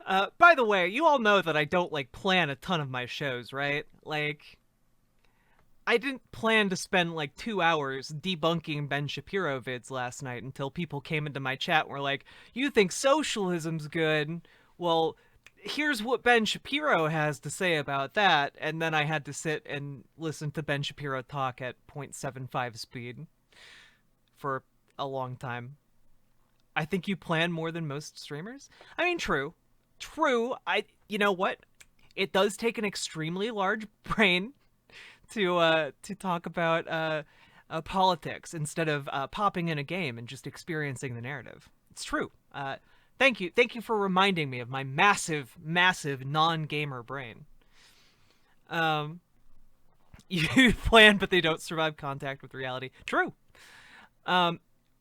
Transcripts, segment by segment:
By the way, you all know that I don't, like, plan a ton of my shows, right? Like, I didn't plan to spend, like, 2 hours debunking Ben Shapiro vids last night until people came into my chat and were like, you think socialism's good? Well, here's what Ben Shapiro has to say about that, and then I had to sit and listen to Ben Shapiro talk at 0.75 speed for a long time. I think you plan more than most streamers. I mean, true. True. You know what? It does take an extremely large brain to talk about politics instead of popping in a game and just experiencing the narrative. It's true. Thank you for reminding me of my massive, massive non-gamer brain. Um, you plan, but they don't survive contact with reality. True. Um,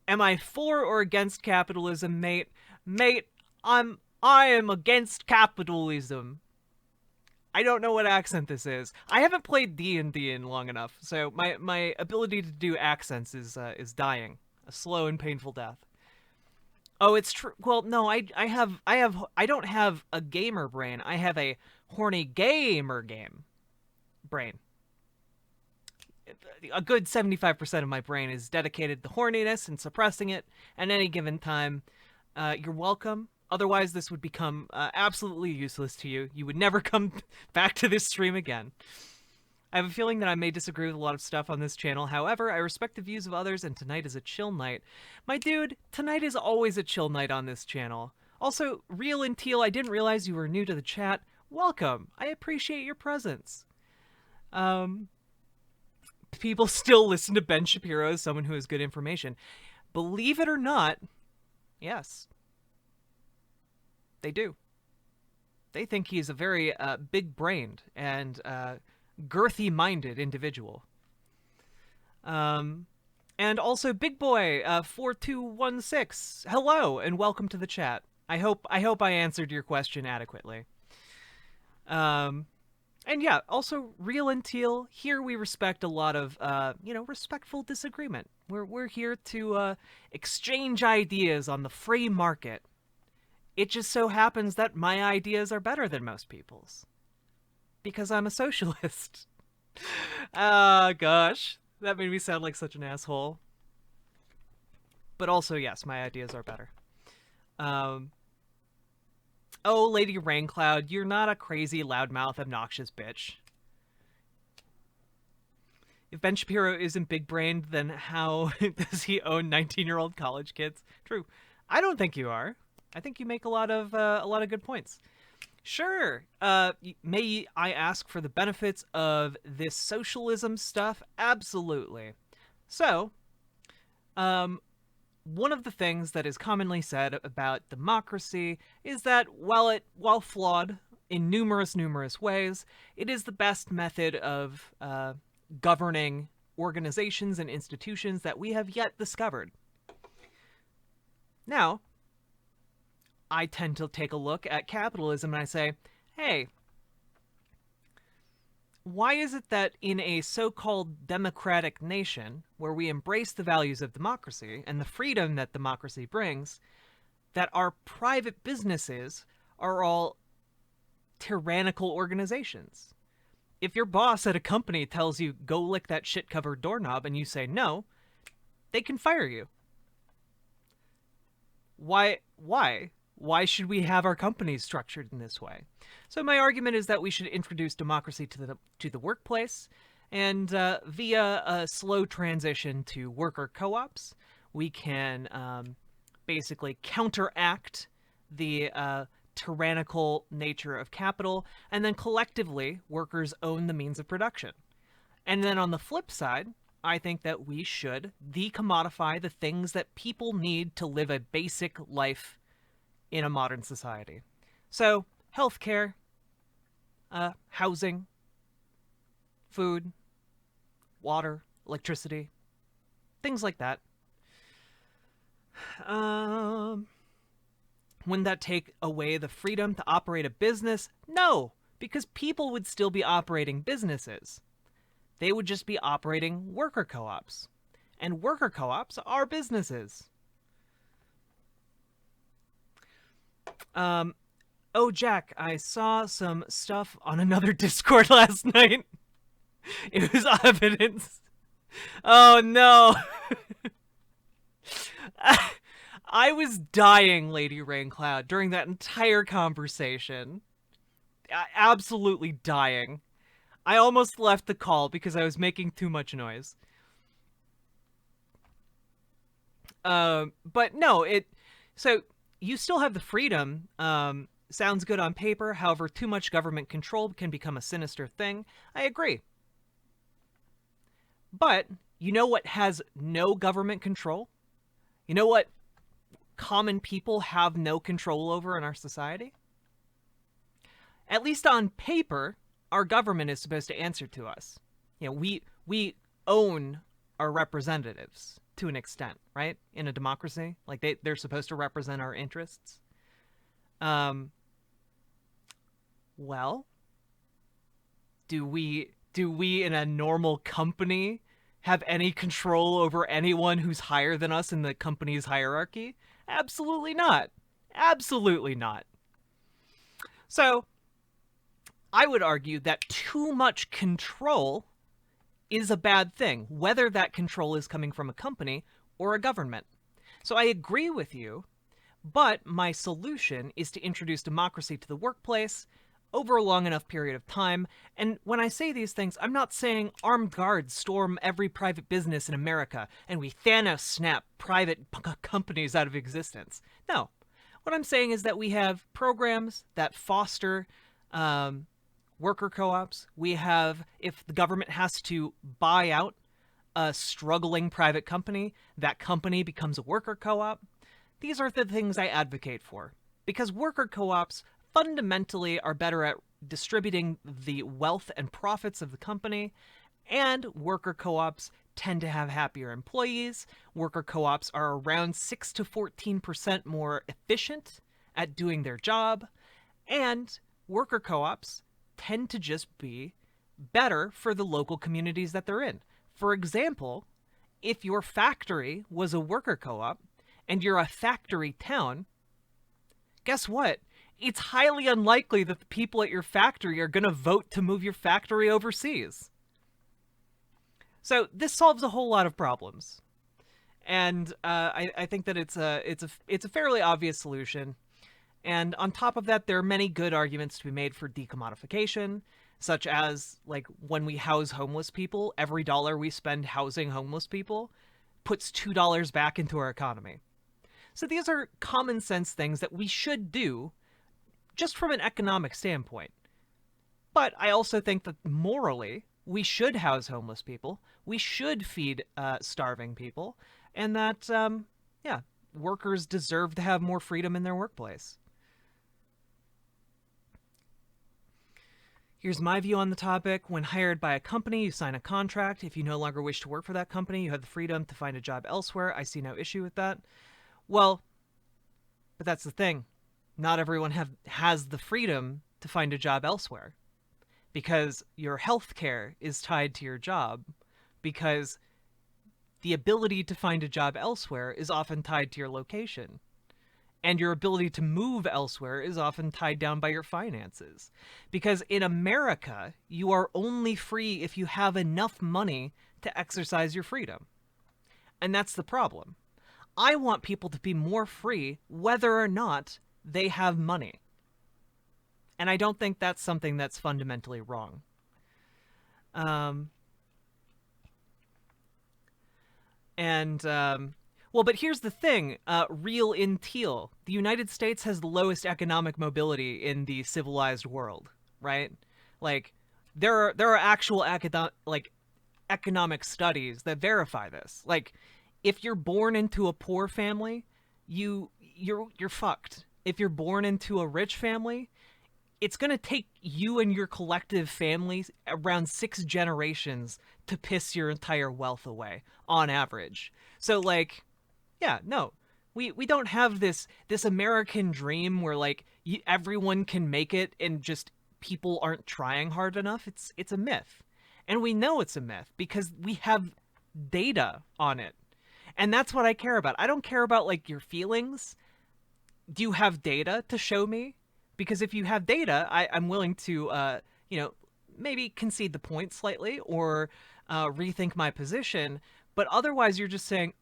am I for or against capitalism, mate? Mate, I am against capitalism. I don't know what accent this is. I haven't played D&D in long enough, so my ability to do accents is dying, a slow and painful death. Oh, it's true. Well, no, I don't have a gamer brain. I have a horny gamer game brain. A good 75% of my brain is dedicated to horniness and suppressing it at any given time. You're welcome. Otherwise, this would become absolutely useless to you. You would never come back to this stream again. I have a feeling that I may disagree with a lot of stuff on this channel. However, I respect the views of others, and tonight is a chill night. My dude, tonight is always a chill night on this channel. Also, Real and Teal, I didn't realize you were new to the chat. Welcome. I appreciate your presence. People still listen to Ben Shapiro as someone who has good information. Believe it or not, yes. They do. They think he's a very big-brained and girthy-minded individual. And also, Big Boy 4216. Hello and welcome to the chat. I hope I answered your question adequately. And yeah, also Real and Teal. Here we respect a lot of respectful disagreement. We're here to exchange ideas on the free market. It just so happens that my ideas are better than most people's. Because I'm a socialist. Gosh. That made me sound like such an asshole. But also, yes, my ideas are better. Oh, Lady Raincloud, you're not a crazy, loudmouth, obnoxious bitch. If Ben Shapiro isn't big-brained, then how does he own 19-year-old college kids? True. I don't think you are. I think you make a lot of good points. Sure. May I ask for the benefits of this socialism stuff? Absolutely. So, one of the things that is commonly said about democracy is that while flawed in numerous ways, it is the best method of governing organizations and institutions that we have yet discovered. Now, I tend to take a look at capitalism and I say, hey, why is it that in a so-called democratic nation, where we embrace the values of democracy and the freedom that democracy brings, that our private businesses are all tyrannical organizations? If your boss at a company tells you, go lick that shit-covered doorknob, and you say no, they can fire you. Why? Why should we have our companies structured in this way? So my argument is that we should introduce democracy to the workplace, and via a slow transition to worker co-ops, we can basically counteract the tyrannical nature of capital, and then collectively, workers own the means of production. And then on the flip side, I think that we should decommodify the things that people need to live a basic life in a modern society. So, healthcare, housing, food, water, electricity, things like that. Wouldn't that take away the freedom to operate a business? No, because people would still be operating businesses. They would just be operating worker co-ops. And worker co-ops are businesses. Oh, Jack, I saw some stuff on another Discord last night. It was evidence. Oh no. I was dying, Lady Raincloud, during that entire conversation. Absolutely dying. I almost left the call because I was making too much noise. But no, so you still have the freedom. Sounds good on paper. However, too much government control can become a sinister thing. I agree. But you know what has no government control? You know what common people have no control over in our society? At least on paper, our government is supposed to answer to us. You know, we own our representatives to an extent, right? In a democracy, like they're supposed to represent our interests. Well, do we in a normal company have any control over anyone who's higher than us in the company's hierarchy? Absolutely not. Absolutely not. So, I would argue that too much control is a bad thing, whether that control is coming from a company or a government. So I agree with you, but my solution is to introduce democracy to the workplace over a long enough period of time. And when I say these things, I'm not saying armed guards storm every private business in America and we Thanos snap private companies out of existence. No. What I'm saying is that we have programs that foster worker co-ops. We have, if the government has to buy out a struggling private company, that company becomes a worker co-op. These are the things I advocate for, because worker co-ops fundamentally are better at distributing the wealth and profits of the company, and worker co-ops tend to have happier employees. Worker co-ops are around 6 to 14% more efficient at doing their job, and worker co-ops tend to just be better for the local communities that they're in. For example, if your factory was a worker co-op and you're a factory town, guess what? It's highly unlikely that the people at your factory are going to vote to move your factory overseas. So this solves a whole lot of problems, and I think that it's a fairly obvious solution. And on top of that, there are many good arguments to be made for decommodification, such as, like, when we house homeless people, every dollar we spend housing homeless people puts $2 back into our economy. So these are common sense things that we should do just from an economic standpoint. But I also think that morally, we should house homeless people, we should feed starving people, and that, workers deserve to have more freedom in their workplace. Here's my view on the topic. When hired by a company, you sign a contract. If you no longer wish to work for that company, you have the freedom to find a job elsewhere. I see no issue with that. Well, but that's the thing. Not everyone has the freedom to find a job elsewhere, because your health care is tied to your job, because the ability to find a job elsewhere is often tied to your location. And your ability to move elsewhere is often tied down by your finances. Because in America, you are only free if you have enough money to exercise your freedom. And that's the problem. I want people to be more free whether or not they have money. And I don't think that's something that's fundamentally wrong. Well, but here's the thing, real in teal. The United States has the lowest economic mobility in the civilized world, right? Like, there are actual economic studies that verify this. Like, if you're born into a poor family, you're fucked. If you're born into a rich family, it's going to take you and your collective family around 6 generations to piss your entire wealth away, on average. So, like, yeah, no, we don't have this American dream where, like, everyone can make it and just people aren't trying hard enough. It's a myth. And we know it's a myth because we have data on it. And that's what I care about. I don't care about, like, your feelings. Do you have data to show me Because if you have data, I'm willing to, you know, maybe concede the point slightly or rethink my position. But otherwise, you're just saying,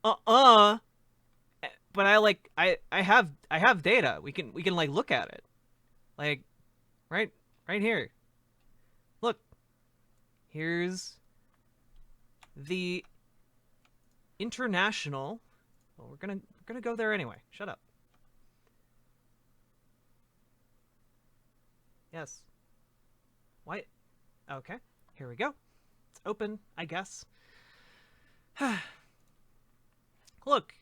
But I have data. We can like look at it, like right here. Look, here's the international. Well, we're gonna go there anyway. Shut up. Yes. Why? Okay. Here we go. It's open, I guess. Look,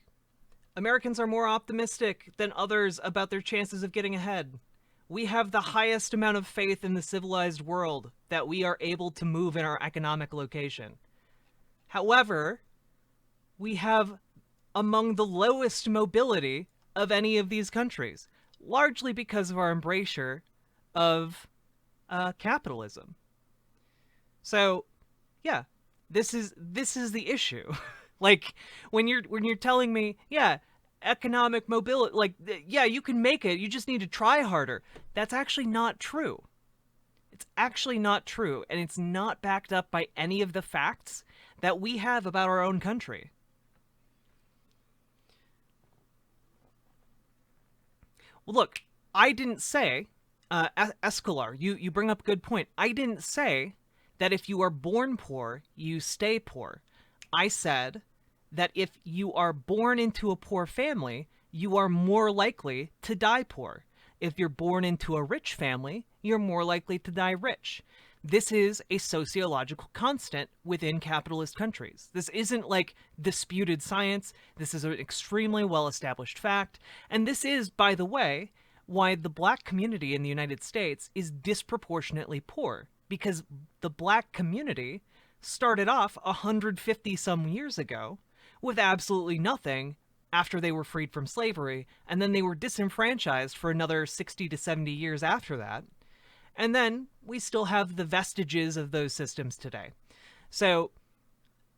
Americans are more optimistic than others about their chances of getting ahead. We have the highest amount of faith in the civilized world that we are able to move in our economic location. However, we have among the lowest mobility of any of these countries, largely because of our embrasure of capitalism. So, yeah, this is the issue. Like when you're telling me, yeah, economic mobility, like yeah, you can make it, you just need to try harder. That's actually not true. It's actually not true, and it's not backed up by any of the facts that we have about our own country. Well, look, I didn't say, Escalar, you bring up a good point. I didn't say that if you are born poor, you stay poor. I said that if you are born into a poor family, you are more likely to die poor. If you're born into a rich family, you're more likely to die rich. This is a sociological constant within capitalist countries. This isn't like disputed science. This is an extremely well-established fact. And this is, by the way, why the black community in the United States is disproportionately poor. Because the black community started off 150 some years ago with absolutely nothing after they were freed from slavery, and then they were disenfranchised for another 60 to 70 years after that. And then we still have the vestiges of those systems today. So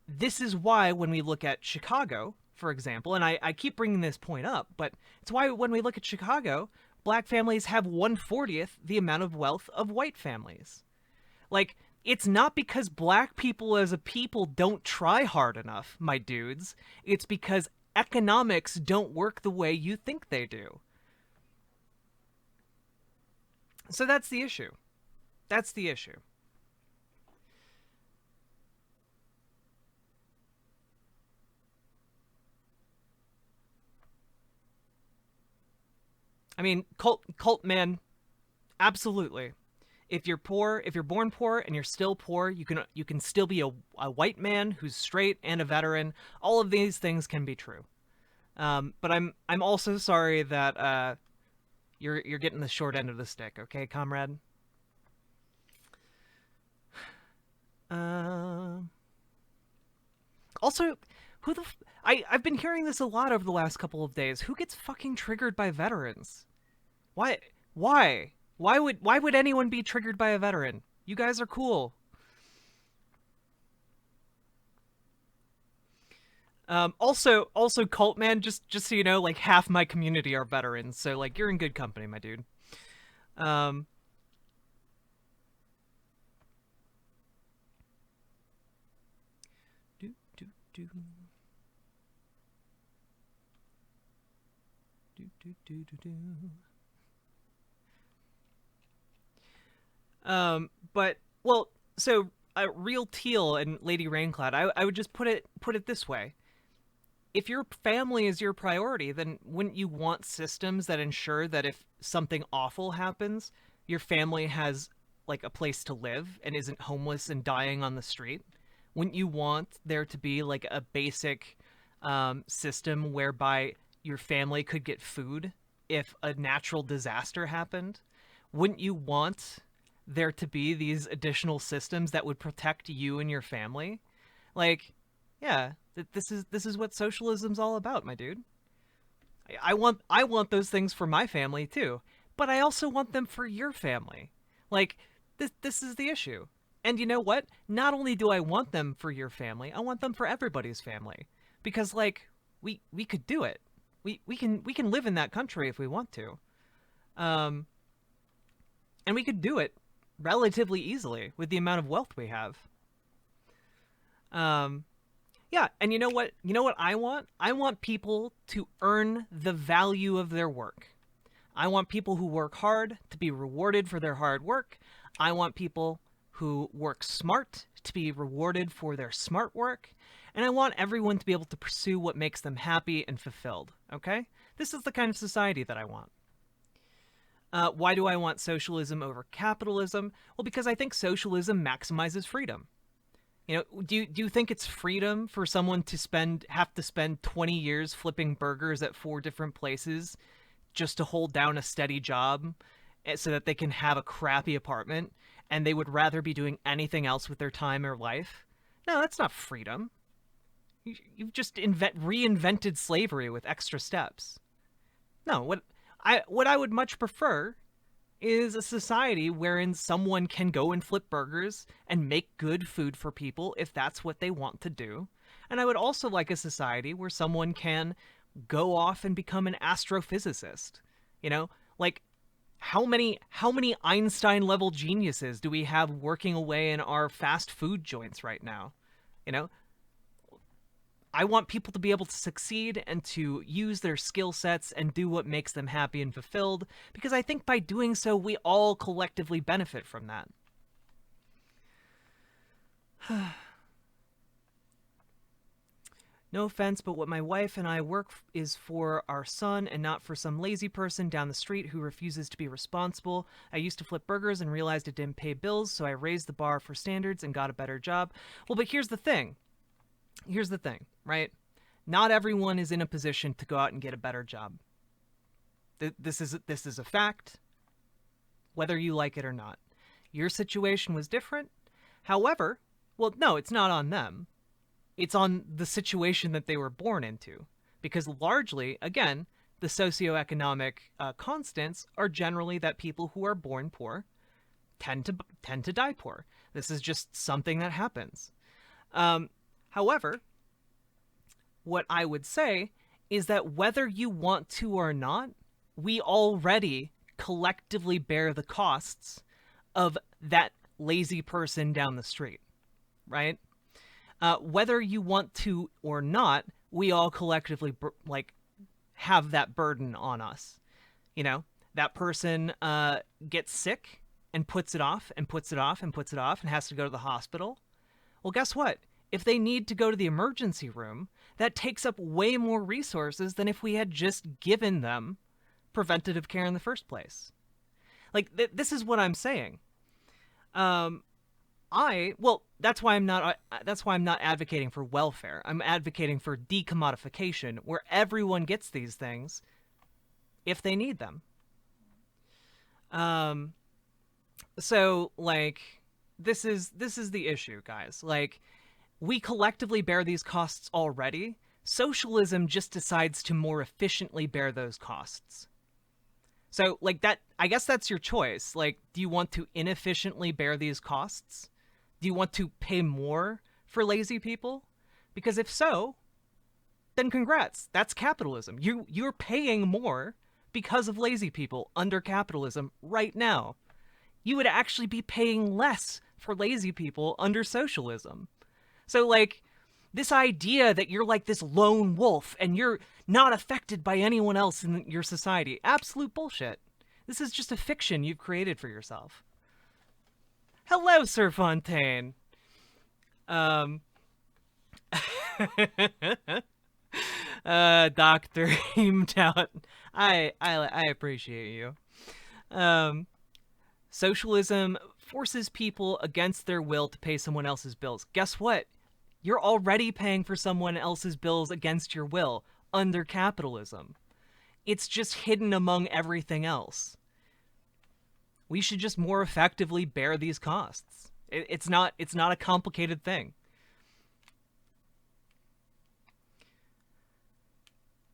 this is why when we look at Chicago, for example, and I keep bringing this point up, but it's why when we look at Chicago, black families have 1/40th the amount of wealth of white families. Like, it's not because black people as a people don't try hard enough, my dudes. It's because economics don't work the way you think they do. So that's the issue. That's the issue. I mean, cult man, absolutely. If you're poor, if you're born poor and you're still poor, you can still be a white man who's straight and a veteran. All of these things can be true. But I'm also sorry that you're getting the short end of the stick, okay, comrade? Also, I've been hearing this a lot over the last couple of days. Who gets fucking triggered by veterans? Why? Why? Why would anyone be triggered by a veteran? You guys are cool. Also, cult man, just so you know, like half my community are veterans, so like you're in good company, my dude. Um, do do do do do do do do. But well, so Real Teal and Lady Raincloud, I would just put it this way: if your family is your priority, then wouldn't you want systems that ensure that if something awful happens, your family has like a place to live and isn't homeless and dying on the street? Wouldn't you want there to be like a basic system whereby your family could get food if a natural disaster happened? Wouldn't you want there to be these additional systems that would protect you and your family? Like, yeah, this is what socialism's all about, my dude. I want those things for my family too, but I also want them for your family. Like, this is the issue. And you know what? Not only do I want them for your family, I want them for everybody's family. Because like we could do it. We can live in that country if we want to. Um And we could do it relatively easily with the amount of wealth we have. Yeah, and you know what? You know what I want? I want people to earn the value of their work. I want people who work hard to be rewarded for their hard work. I want people who work smart to be rewarded for their smart work. And I want everyone to be able to pursue what makes them happy and fulfilled, okay? This is the kind of society that I want. Why do I want socialism over capitalism? Well, because I think socialism maximizes freedom. You know, do you think it's freedom for someone to have to spend 20 years flipping burgers at 4 different places just to hold down a steady job so that they can have a crappy apartment and they would rather be doing anything else with their time or life? No, that's not freedom. You've just reinvented slavery with extra steps. No, what I would much prefer is a society wherein someone can go and flip burgers and make good food for people if that's what they want to do. And I would also like a society where someone can go off and become an astrophysicist. You know, like how many Einstein level geniuses do we have working away in our fast food joints right now? You know, I want people to be able to succeed and to use their skill sets and do what makes them happy and fulfilled, because I think by doing so, we all collectively benefit from that. No offense, but what my wife and I work is for our son and not for some lazy person down the street who refuses to be responsible. I used to flip burgers and realized it didn't pay bills, so I raised the bar for standards and got a better job. Well, but here's the thing. Here's the thing, right? Not everyone is in a position to go out and get a better job. This is a fact, whether you like it or not. Your situation was different. However, well, no, it's not on them. It's on the situation that they were born into. Because largely, again, the socioeconomic constants are generally that people who are born poor tend to die poor. This is just something that happens. However, what I would say is that whether you want to or not, we already collectively bear the costs of that lazy person down the street, right? Whether you want to or not, we all collectively have that burden on us. You know, that person gets sick and puts it off and puts it off and puts it off and has to go to the hospital. Well, guess what? If they need to go to the emergency room, that takes up way more resources than if we had just given them preventative care in the first place. Like, this is what I'm saying. That's why I'm not advocating for welfare. I'm advocating for decommodification, where everyone gets these things if they need them. So, like, this is the issue, guys. Like, we collectively bear these costs already. Socialism just decides to more efficiently bear those costs. So, like, that, I guess that's your choice. Like, do you want to inefficiently bear these costs? Do you want to pay more for lazy people? Because if so, then congrats. That's capitalism. You're paying more because of lazy people under capitalism right now. You would actually be paying less for lazy people under socialism. So, like, this idea that you're like this lone wolf and you're not affected by anyone else in your society, absolute bullshit. This is just a fiction you've created for yourself. Hello, Sir Fontaine. Dr. Heimtout. I appreciate you. Socialism forces people against their will to pay someone else's bills. Guess what? You're already paying for someone else's bills against your will under capitalism. It's just hidden among everything else. We should just more effectively bear these costs. It's not a complicated thing.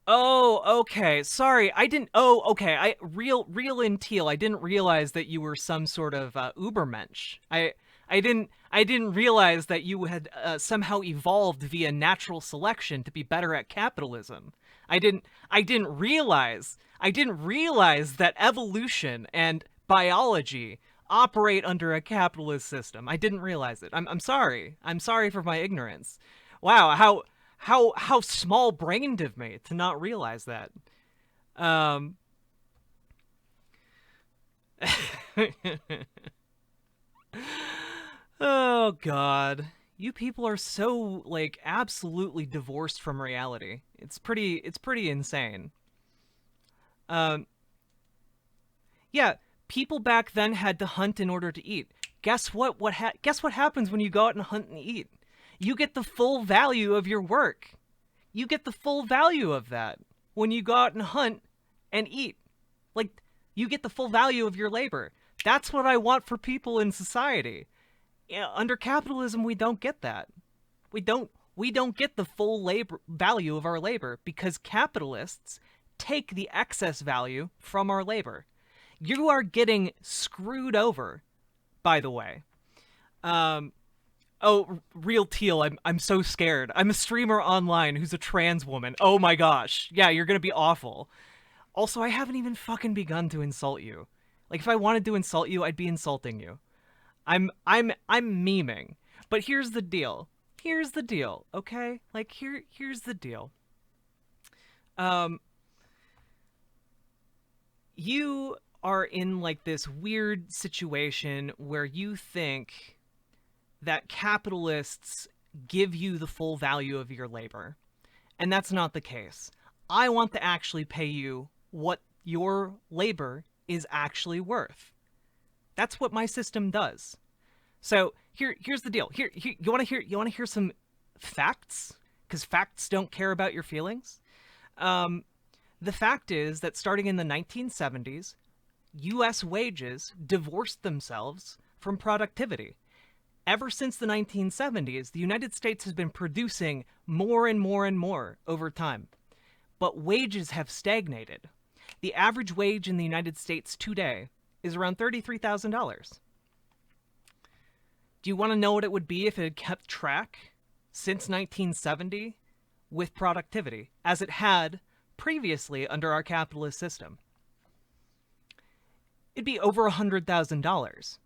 Oh, okay. Sorry, I didn't. Oh, okay. Real in teal. I didn't realize that you were some sort of Ubermensch. I didn't realize that you had somehow evolved via natural selection to be better at capitalism. I didn't realize that evolution and biology operate under a capitalist system. I didn't realize it. I'm sorry. I'm sorry for my ignorance. Wow, how small-brained of me to not realize that. Um Oh god. You people are so like absolutely divorced from reality. It's pretty insane. Um yeah, people back then had to hunt in order to eat. Guess what? Guess what happens when you go out and hunt and eat? You get the full value of your work. You get the full value of that when you go out and hunt and eat. Like, you get the full value of your labor. That's what I want for people in society. Yeah, under capitalism, we don't get that. We don't get the full labor value of our labor because capitalists take the excess value from our labor. You are getting screwed over, by the way. Oh, Real Teal, I'm so scared. I'm a streamer online who's a trans woman. Oh my gosh. Yeah, you're gonna be awful. Also, I haven't even fucking begun to insult you. Like, if I wanted to insult you, I'd be insulting you. I'm memeing. But here's the deal. Here's the deal, okay? Like, here's the deal. You are in, like, this weird situation where you think that capitalists give you the full value of your labor. And that's not the case. I want to actually pay you what your labor is actually worth. That's what my system does. So here's the deal. Here you want to hear some facts? Because facts don't care about your feelings. The fact is that starting in the 1970s, U.S. wages divorced themselves from productivity. Ever since the 1970s, the United States has been producing more and more and more over time. But wages have stagnated. The average wage in the United States today is around $33,000. Do you want to know what it would be if it had kept track since 1970 with productivity, as it had previously under our capitalist system? It'd be over $100,000.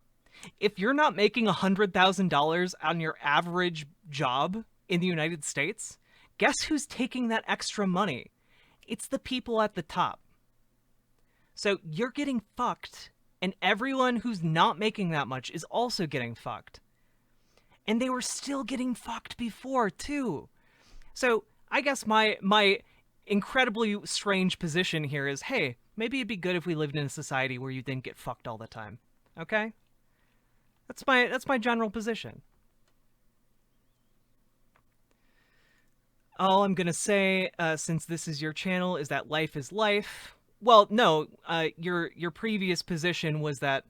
If you're not making $100,000 on your average job in the United States, guess who's taking that extra money? It's the people at the top. So you're getting fucked, and everyone who's not making that much is also getting fucked. And they were still getting fucked before, too. So I guess my incredibly strange position here is, hey, maybe it'd be good if we lived in a society where you didn't get fucked all the time. Okay? That's my general position. All I'm gonna say, since this is your channel, is that life is life. Well, no, your previous position was that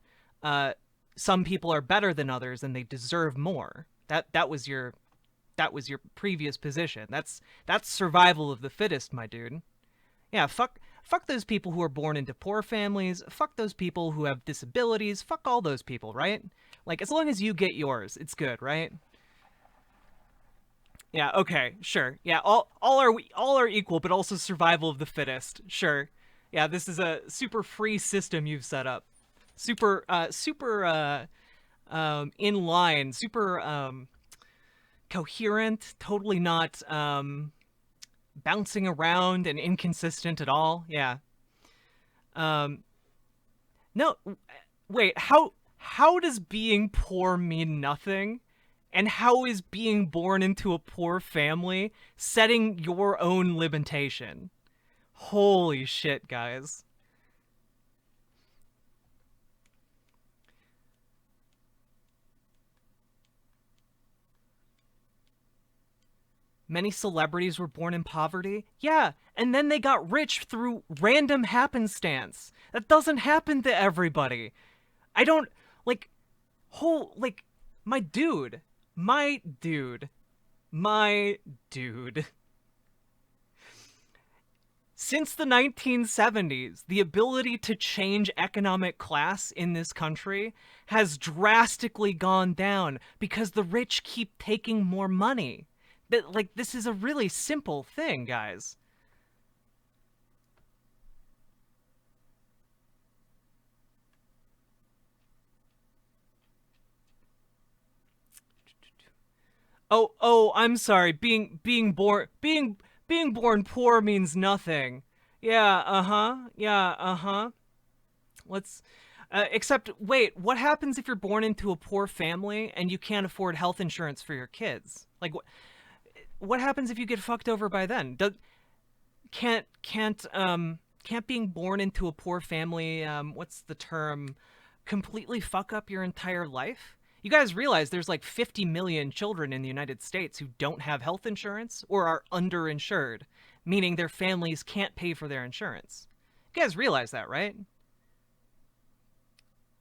some people are better than others and they deserve more. That was your previous position. That's survival of the fittest, my dude. Yeah, fuck those people who are born into poor families. Fuck those people who have disabilities. Fuck all those people, right? Like, as long as you get yours, it's good, right? Yeah, okay, sure. Yeah, all are equal, but also survival of the fittest. Sure. Yeah, this is a super free system you've set up. Super in line, super coherent, totally not bouncing around and inconsistent at all. Yeah. No, wait, how does being poor mean nothing? And how is being born into a poor family setting your own limitation? Holy shit, guys. Many celebrities were born in poverty? Yeah, and then they got rich through random happenstance. That doesn't happen to everybody. I don't, like, my dude. My dude. Since the 1970s, the ability to change economic class in this country has drastically gone down because the rich keep taking more money. But, like, this is a really simple thing, guys. Oh, I'm sorry. Being born poor means nothing. Yeah, uh-huh. Yeah, uh-huh. Let's except wait, what happens if you're born into a poor family and you can't afford health insurance for your kids? Like what happens if you get fucked over by then? Can't being born into a poor family, what's the term, completely fuck up your entire life? You guys realize there's like 50 million children in the United States who don't have health insurance or are underinsured, meaning their families can't pay for their insurance. You guys realize that, right?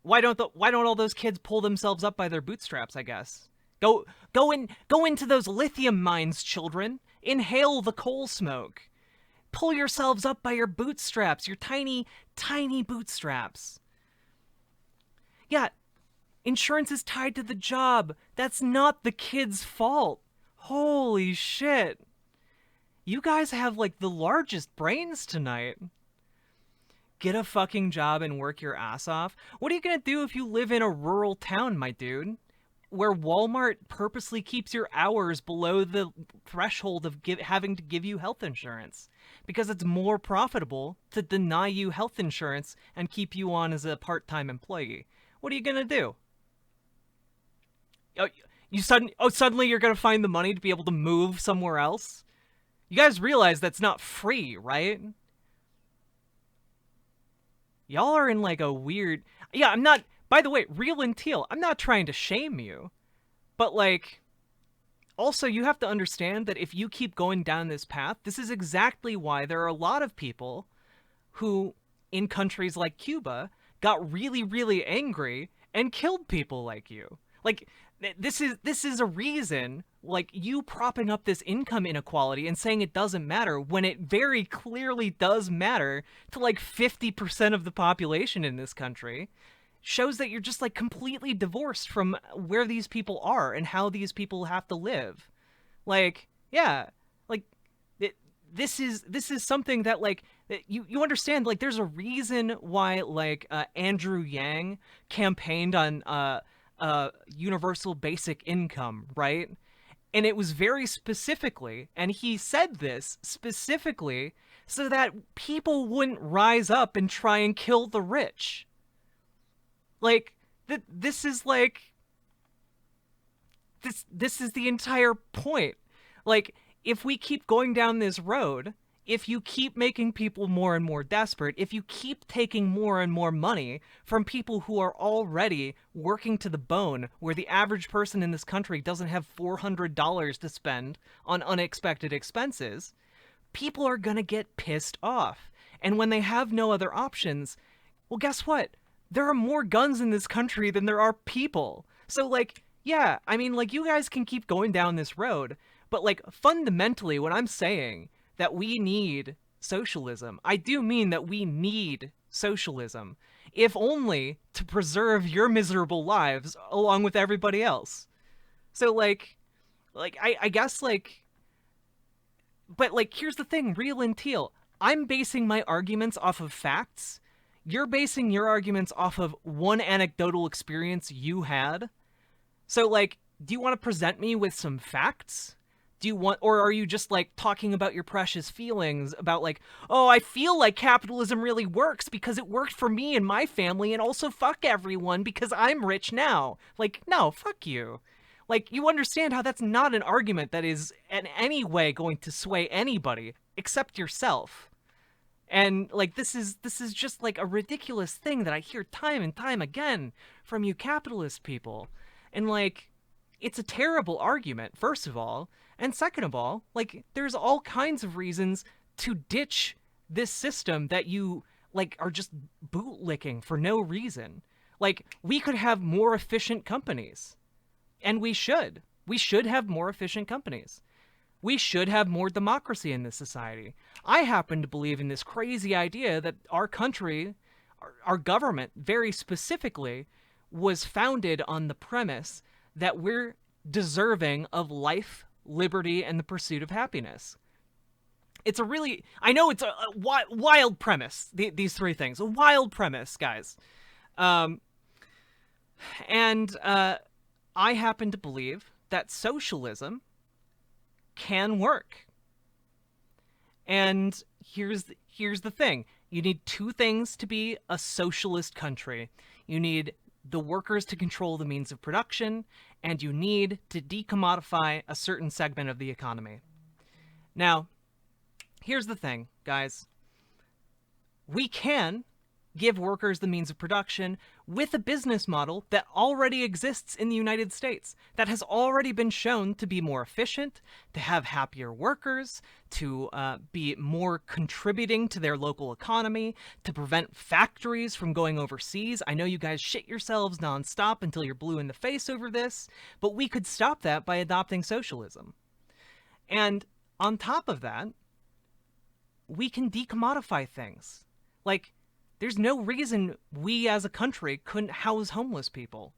Why don't all those kids pull themselves up by their bootstraps, I guess? Go into those lithium mines, children. Inhale the coal smoke. Pull yourselves up by your bootstraps, your tiny, tiny bootstraps. Yeah, insurance is tied to the job. That's not the kid's fault. Holy shit. You guys have like the largest brains tonight. Get a fucking job and work your ass off. What are you gonna do if you live in a rural town, my dude? Where Walmart purposely keeps your hours below the threshold of having to give you health insurance because it's more profitable to deny you health insurance and keep you on as a part-time employee. What are you gonna do? Suddenly you're gonna find the money to be able to move somewhere else? You guys realize that's not free, right? Y'all are in like a weird... Yeah, I'm not... By the way, Real and Teal, I'm not trying to shame you. But like... Also, you have to understand that if you keep going down this path, this is exactly why there are a lot of people who, in countries like Cuba, got really, really angry and killed people like you. Like, this is a reason, like, you propping up this income inequality and saying it doesn't matter when it very clearly does matter to, like, 50% of the population in this country, shows that you're just, like, completely divorced from where these people are and how these people have to live. Like, yeah, like, this is something that, like, you understand, like, there's a reason why, like, Andrew Yang campaigned on, universal basic income, right? And it was very specifically, and he said this specifically so that people wouldn't rise up and try and kill the rich. Like, this is like, this is the entire point. Like, if we keep going down this road, if you keep making people more and more desperate, if you keep taking more and more money from people who are already working to the bone, where the average person in this country doesn't have $400 to spend on unexpected expenses, people are gonna get pissed off. And when they have no other options, well, guess what? There are more guns in this country than there are people. So, like, yeah, I mean, like, you guys can keep going down this road, but, like, fundamentally, what I'm saying that we need socialism. I do mean that we need socialism, if only to preserve your miserable lives along with everybody else. So, like I guess, like, but, like, here's the thing, Real and Teal, I'm basing my arguments off of facts. You're basing your arguments off of one anecdotal experience you had. So, like, do you want to present me with some facts? Do you want, or are you just, like, talking about your precious feelings about, like, oh, I feel like capitalism really works because it worked for me and my family, and also fuck everyone because I'm rich now? Like, no, fuck you. Like, you understand how that's not an argument that is in any way going to sway anybody except yourself. And, like, this is just, like, a ridiculous thing that I hear time and time again from you capitalist people. And, like, it's a terrible argument, first of all. And second of all, like, there's all kinds of reasons to ditch this system that you, like, are just bootlicking for no reason. Like, we could have more efficient companies. And we should. We should have more efficient companies. We should have more democracy in this society. I happen to believe in this crazy idea that our country, our government, very specifically, was founded on the premise that we're deserving of life, liberty, and the pursuit of happiness. It's a really... I know it's a wild premise, these three things. A wild premise, guys. I happen to believe that socialism can work. And here's the thing. You need two things to be a socialist country. You need the workers to control the means of production, and you need to decommodify a certain segment of the economy. Now, here's the thing, guys. We can give workers the means of production with a business model that already exists in the United States, that has already been shown to be more efficient, to have happier workers, to be more contributing to their local economy, to prevent factories from going overseas. I know you guys shit yourselves nonstop until you're blue in the face over this, but we could stop that by adopting socialism. And on top of that, we can decommodify things. Like, there's no reason we as a country couldn't house homeless people.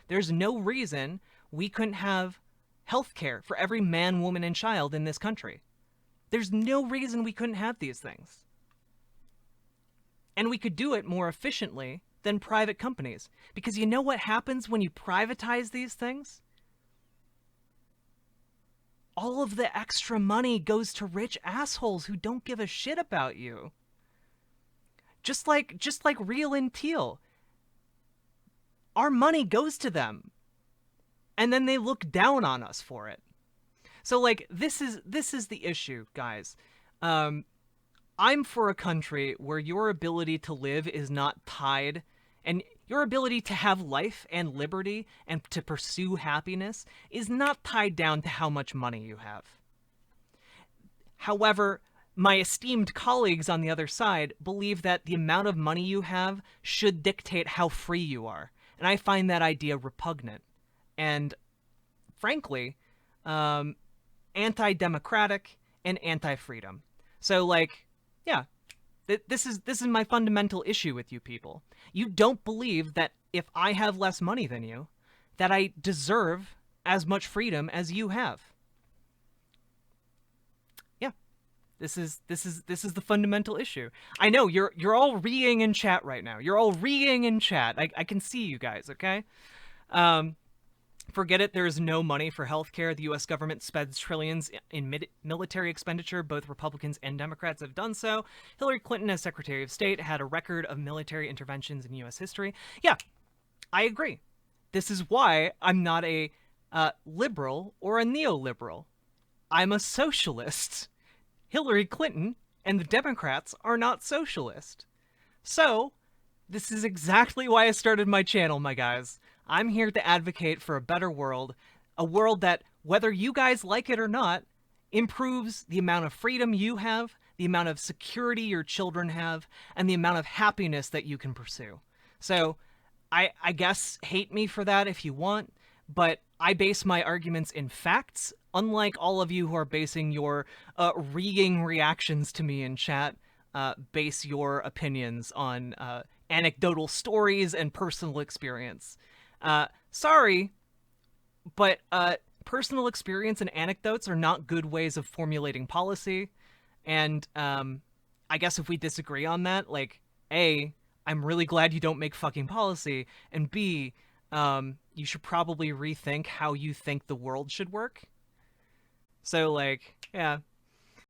There's no reason we couldn't have health care for every man, woman, and child in this country. There's no reason we couldn't have these things. And we could do it more efficiently than private companies. Because you know what happens when you privatize these things? All of the extra money goes to rich assholes who don't give a shit about you. Just like Real and Teal. Our money goes to them. And then they look down on us for it. So, like, this is the issue, guys. I'm for a country where your ability to live is not tied, and your ability to have life and liberty and to pursue happiness is not tied down to how much money you have. However, my esteemed colleagues on the other side believe that the amount of money you have should dictate how free you are. And I find that idea repugnant. And frankly, anti-democratic and anti-freedom. So, like, yeah, this is my fundamental issue with you people. You don't believe that if I have less money than you, that I deserve as much freedom as you have. This is the fundamental issue. I know you're all reeing in chat right now. You're all reeing in chat. I can see you guys, okay? Forget it, there is no money for healthcare. The US government spends trillions in military expenditure. Both Republicans and Democrats have done so. Hillary Clinton, as Secretary of State, had a record of military interventions in US history. Yeah, I agree. This is why I'm not a liberal or a neoliberal. I'm a socialist. Hillary Clinton and the Democrats are not socialist. So, this is exactly why I started my channel, my guys. I'm here to advocate for a better world, a world that, whether you guys like it or not, improves the amount of freedom you have, the amount of security your children have, and the amount of happiness that you can pursue. So, I guess hate me for that if you want, but I base my arguments in facts, unlike all of you who are basing your reeing reactions to me in chat, base your opinions on anecdotal stories and personal experience. Sorry, but personal experience and anecdotes are not good ways of formulating policy, and I guess if we disagree on that, like, A, I'm really glad you don't make fucking policy, and B, you should probably rethink how you think the world should work. So, like, yeah,